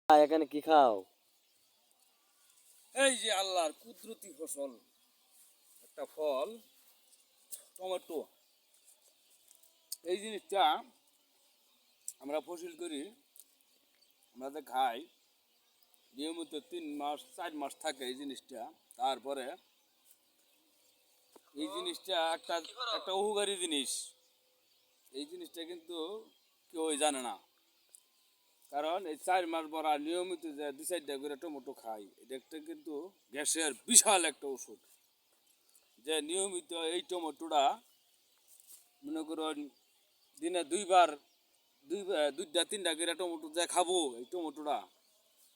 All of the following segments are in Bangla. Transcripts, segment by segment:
এখানে কি খাও? এই যে আল্লাহর কুদরতি ফসল, একটা ফল টমেটো। এই জিনিসটা আমরা ফসল করি, আমরা যে খাই নিয়মিত 3 মাস 4 মাস থাকে এই জিনিসটা। তারপরে এই জিনিসটা একটা একটা উপকারী জিনিস। এই জিনিসটা কিন্তু কেউ জানে না, কারণ এই 4 মাস পর নিয়মিত যে 2-4টা করে টমেটো খাই, এটা একটা কিন্তু গ্যাসের বিশাল একটা ওষুধ। যে নিয়মিত এই টমেটোটা মনে করুন দিনে দুইটা তিনটা করে টমেটো যে খাবো, এই টমেটোটা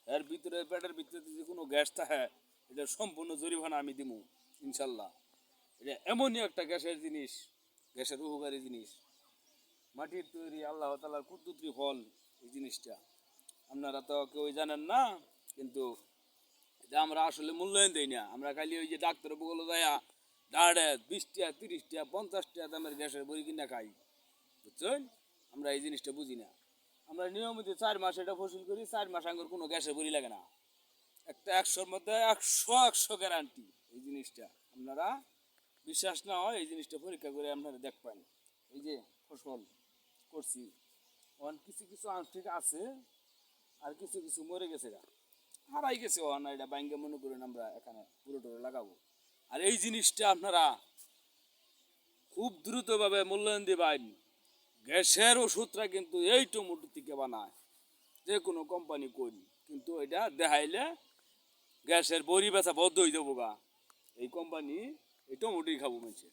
এর ভিতরে পেটের ভিতরে যে কোনো গ্যাস থাকে, এটা সম্পূর্ণ জরিমানা আমি দিব ইনশাল্লাহ। এটা এমনই একটা গ্যাসের জিনিস, গ্যাসের উপকারী জিনিস, মাটির তৈরি আল্লাহ তাআলার কুদরতি ফল এই জিনিসটা। আপনারা তো কেউ জানেন না, কিন্তু এটা আমরা আসলে মূল্যায়ন দিই না। আমরা খালি ওই যে ডাক্তার বলে যায় ডাড়ে 20টা 30টা 50টা দামের গ্যাসের বড়ি কিনা খাই, বুঝছেন? আমরা এই জিনিসটা বুঝি না। আমরা নিয়মিত 4 মাস এটা ফসল করি, 4 মাস আঙ্গুর কোনো গ্যাসের বড়ি লাগে না। একটা 100-র মধ্যে 100 গ্যারান্টি এই জিনিসটা। আপনারা বিশ্বাস না হয় এই জিনিসটা পরীক্ষা করে আপনারা দেখবেন। এই যে ফসল করছি, কিছু কিছু আংশিক আছে, আর কিছু কিছু মরে গেছে, হারাই গেছে। এটা ব্যাঙ্গে মনে করেন আমরা এখানে পুরোটা লাগাবো। আর এই জিনিসটা আপনারা খুব দ্রুতভাবে মূল্যায়ন দিবেন। গ্যাসের ওষুধটা কিন্তু এই টমেটো থেকে বানায়, যে কোনো কোম্পানি করি, কিন্তু এটা দেখাইলে গ্যাসের বড়ি বেচা বদ্ধ হয়ে যাবো গা। এই কোম্পানি এই টমেটোই খাবো মানুষের।